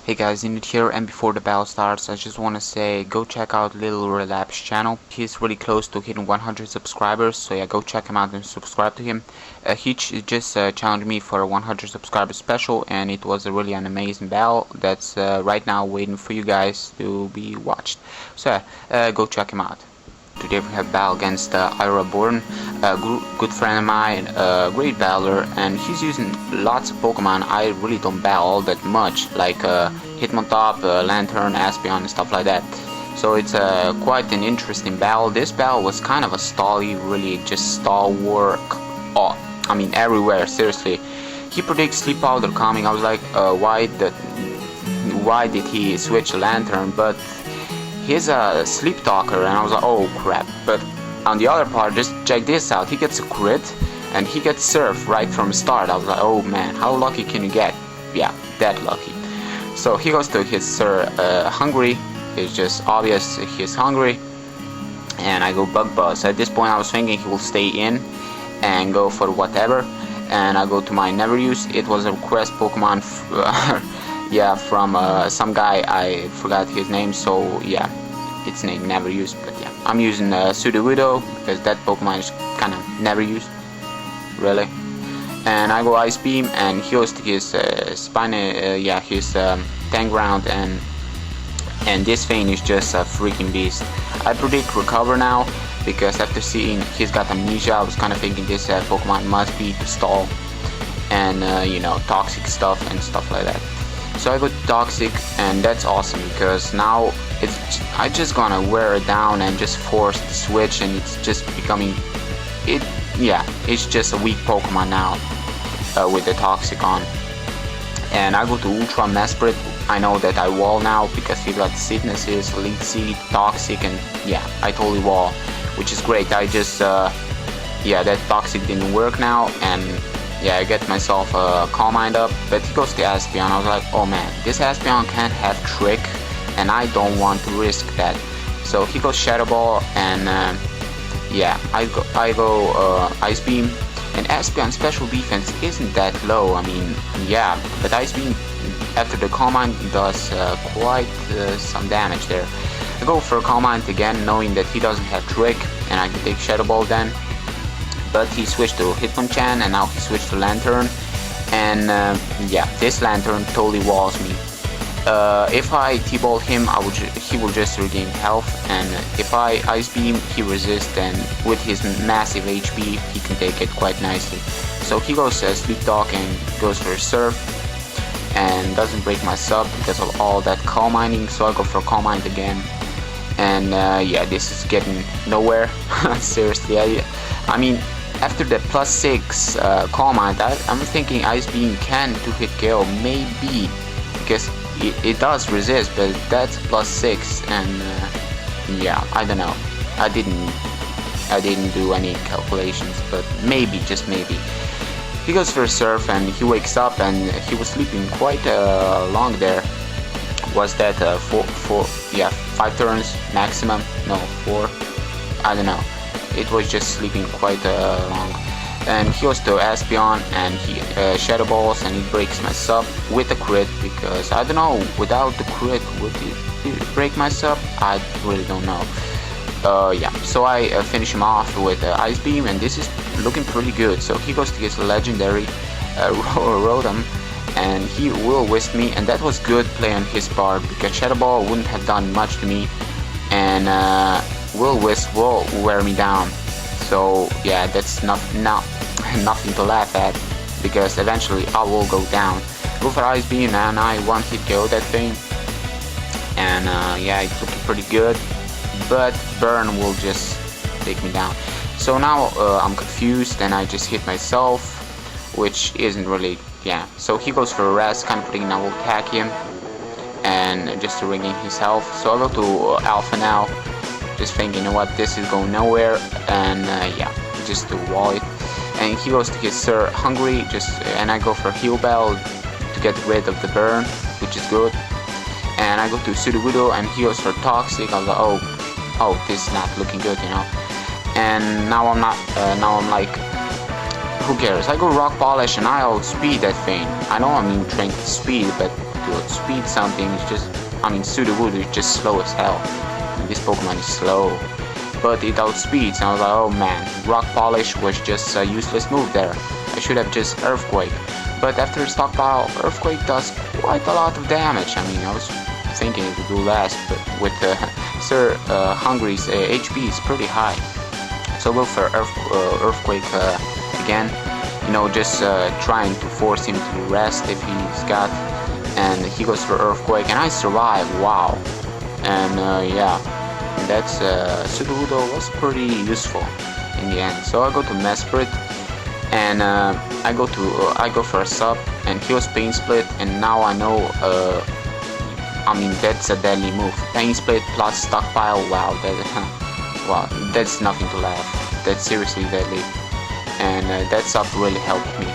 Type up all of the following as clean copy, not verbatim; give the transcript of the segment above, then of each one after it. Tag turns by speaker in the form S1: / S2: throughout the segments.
S1: Hey guys, Init here, and before the battle starts, I just want to say go check out LittleRelapse channel. He's really close to hitting 100 subscribers, so yeah, go check him out and subscribe to him. He just challenged me for a 100 subscriber special, and it was really an amazing battle that's right now waiting for you guys to be watched. So yeah, go check him out. Today we have battle against AuroraBoredom, a good friend of mine, a great battler, and he's using lots of Pokemon I really don't battle all that much, like Hitmontop, Lantern, Aspeon, and stuff like that. So it's quite an interesting battle. This battle was kind of a stally, really just stall war, I mean everywhere, seriously. He predicts Sleep Powder coming. I was like, why did he switch Lantern? But he's a sleep talker, and I was like, oh crap. But on the other part, just check this out. He gets a crit and he gets surf right from the start. I was like, oh man, how lucky can you get? Yeah, that lucky. So he goes to his hungry. It's just obvious he's hungry, and I go Bug Buzz. At this point I was thinking he will stay in and go for whatever, and I go to my Never Use. It was a request Pokemon yeah, from some guy, I forgot his name, so yeah, it's named Never Used. But yeah, I'm using Sudowoodo because that Pokemon is kind of never used, really. And I go Ice Beam, and he goes to his his Tanground, and this thing is just a freaking beast. I predict Recover now because after seeing he's got Amnesia, I was kind of thinking this Pokemon must be to stall and you know, toxic stuff and stuff like that. So I go to Toxic, and that's awesome because now I just gonna wear it down and just force the switch, and it's just becoming it's just a weak Pokemon now with the Toxic on. And I go to Ultra Mesprit. I know that I wall now because he got Sicknesses, Elite Seed, Toxic, and yeah, I totally wall, which is great. I just yeah, that Toxic didn't work now, and yeah, I get myself a Calm Mind up, but he goes to Aspeon. I was like, oh man, this Aspeon can't have Trick, and I don't want to risk that. So he goes Shadow Ball, and yeah, I go Ice Beam, and Aspeon's special defense isn't that low. I mean, yeah, but Ice Beam after the Calm Mind does quite some damage there. I go for Calm Mind again, knowing that he doesn't have Trick, and I can take Shadow Ball then. But he switched to Hitmonchan, and now he switched to Lantern, and yeah, this Lantern totally walls me. If I T-Ball him, he will just regain health, and if I Ice Beam, he resists, and with his massive HP, he can take it quite nicely. So he goes Sleep Talk and goes for Surf, and doesn't break my sub because of all that Calm Minding, so I go for Calm Mind again. And yeah, this is getting nowhere. Seriously, I mean, after the +6 Calm Mind, I'm thinking Ice Beam can 2-hit KO, maybe, because it does resist, but that's +6, and yeah, I don't know. I didn't do any calculations, but maybe, just maybe. He goes for a Surf, and he wakes up, and he was sleeping quite long there. Was that 5 turns maximum? No, 4. I don't know. It was just sleeping quite long. And he goes to Aspeon, and he Shadow Balls, and he breaks my sub with a crit, because I don't know, without the crit would it break my sub? I really don't know. Yeah, so I finish him off with Ice Beam, and this is looking pretty good. So he goes to his legendary AuroraBoredom, and he will whisk me, and that was good play on his part because Shadow Ball wouldn't have done much to me, and Will-Wisp will wear me down. So yeah, that's nothing to laugh at, because eventually I will go down. Go for Ice Beam, and I one-hit KO that thing, and yeah, it's looking pretty good, but Burn will just take me down. So now I'm confused, and I just hit myself, which isn't really, yeah. So he goes for a rest, kind of thinking I will attack him, and just to regain his health. So I go to Alpha now, just thinking, you know what, this is going nowhere, and yeah, just to wall it. And he goes to his Hungry, and I go for Heal Bell to get rid of the Burn, which is good. And I go to Sudowoodo, and he goes for Toxic. I was like, oh, this is not looking good, you know. And now I'm not, now I'm like, who cares? I go Rock Polish, and I outspeed that thing. I know I'm in trained to speed, but to speed something, it's just, I mean, Sudowoodo is just slow as hell. This Pokemon is slow, but it outspeeds. I was like, oh man, Rock Polish was just a useless move there. I should have just Earthquake. But after Stockpile, Earthquake does quite a lot of damage. I mean, I was thinking it would do less, but with Sir Hungry's HP is pretty high. So go for Earthquake again. You know, just trying to force him to rest if he's got. And he goes for Earthquake, and I survive. Wow. And yeah, that's Sudowoodo was pretty useful in the end. So I go to Mesprit, and I go for a sub, and he was Pain Split, and now I know. I mean, that's a deadly move. Pain Split plus Stockpile. Wow, wow, that's nothing to laugh. That's seriously deadly, and that sub really helped me.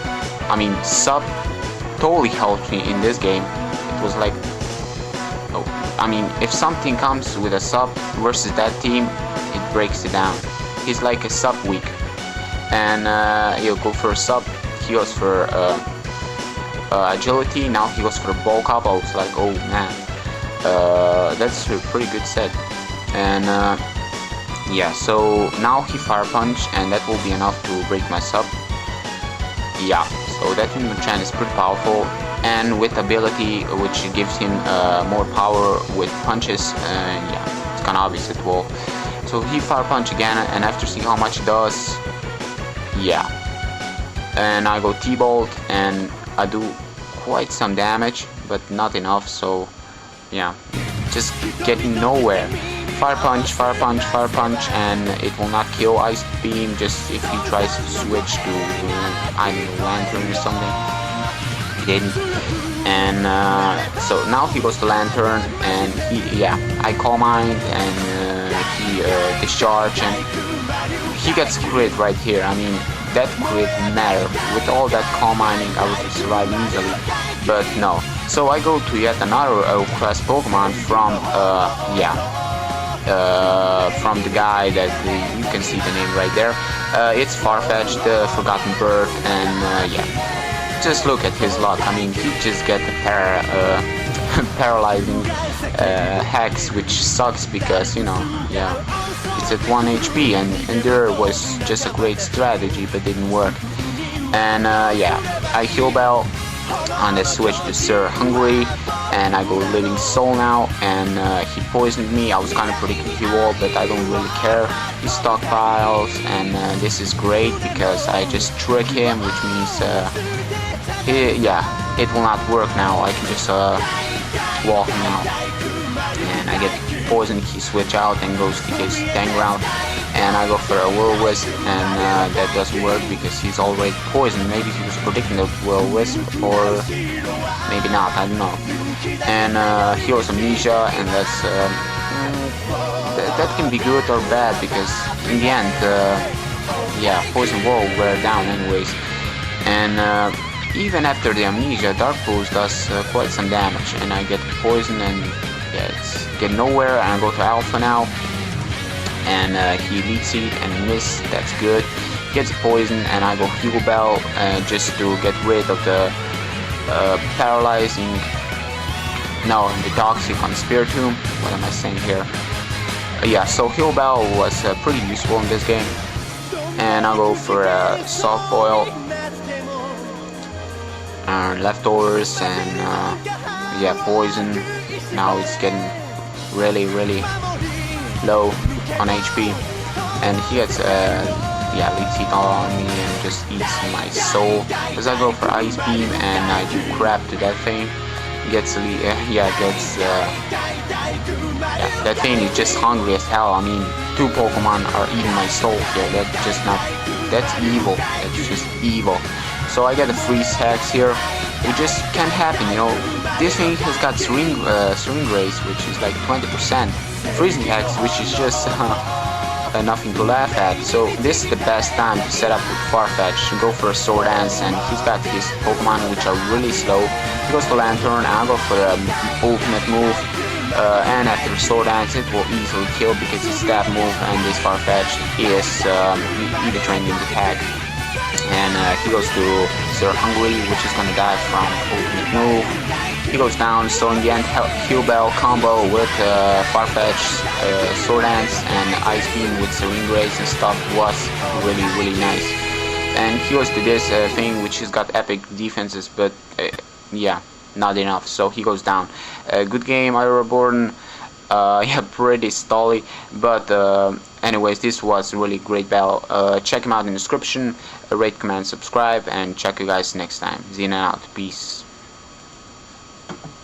S1: I mean, sub totally helped me in this game. It was like, oh, I mean, if something comes with a sub versus that team, it breaks it down. He's like a sub weak, and he'll go for a sub. He goes for agility. Now he goes for bulk up. I was like, oh man, that's a pretty good set. And yeah, so now he Fire Punch, and that will be enough to break my sub. Yeah, so that Hitmonchan is pretty powerful, and with ability which gives him more power with punches, yeah, it's kinda obvious it will. So he Fire Punch again, and after seeing how much it does, yeah. And I go T-Bolt, and I do quite some damage, but not enough, so yeah, just getting nowhere. Fire Punch, Fire Punch, Fire Punch, and it will not kill Ice Beam, just if he tries to switch to, I don't know, Lantern or something. He didn't. And so now he goes to Lantern, and he, yeah, I Calm Mind, and he Discharge, and he gets crit right here. I mean, that crit matter. With all that Calm Minding, I would have survived easily, but no. So I go to yet another class Pokemon from, yeah, from the guy that you can see the name right there. It's Farfetch'd, the Forgotten Bird, and yeah, just look at his luck. I mean, he just get the paralyzing hex, which sucks because, you know, yeah, it's at 1 HP, and there was just a great strategy, but didn't work. And yeah, I Heal Bell on the switch to Sir Hungry, and I go Living Soul now, and he poisoned me. I was kind of predicting he will, but I don't really care. He stockpiles, and this is great because I just trick him, which means yeah, it will not work now. I can just walk him out, and I get poisoned. He switch out and goes to his Tangrowth, and I go for a Will-O-Wisp, and that doesn't work because he's already poisoned. Maybe he was predicting the Will-O-Wisp, or maybe not, I don't know. And he was Amnesia, and that's that can be good or bad, because in the end, yeah, Poison will wear down anyways. And even after the Amnesia, Dark Pulse does quite some damage, and I get poison, and yeah, it's get nowhere. And I go to Alpha now, and he Lead Seed and miss. That's good. Gets poison, and I go Heal Bell just to get rid of the paralyzing. No, the Toxic on Spiritomb. What am I saying here? Yeah, so Heal Bell was pretty useful in this game, and I'll go for Soft Boil. Leftovers, and yeah, poison. Now it's getting really low on HP, and he gets yeah, Lead Seed on me and just eats my soul. As I go for Ice Beam, and I do crap to that thing. Gets yeah, gets yeah, that thing is just hungry as hell. I mean, 2 Pokemon are eating my soul here. That's just not, that's evil. That's just evil. So I get a Freeze Hex here. It just can't happen, you know. This thing has got Swing Race, which is like 20%. Freezing Hex, which is just nothing to laugh at. So this is the best time to set up with Farfetch. Go for a Sword Dance, and he's got his Pokemon which are really slow. He goes to Lantern, I'll go for an ultimate move. And after Sword Dance, it will easily kill because it's stab move, and this Farfetch is either trained in attack. And he goes to Sir Hungry, which is gonna die from ultimate move. he goes down. So in the end, Heal Bell combo with Farfetch, Sword Dance, and Ice Beam with Serene Grace and stuff was really nice. And he goes to this thing which has got epic defenses, but yeah, not enough. So he goes down. Good game, AuroraBoredom. Yeah, pretty stally, but anyways, this was really great battle. Check him out in the description. Rate, comment, subscribe, and check you guys next time. Zina out. Peace.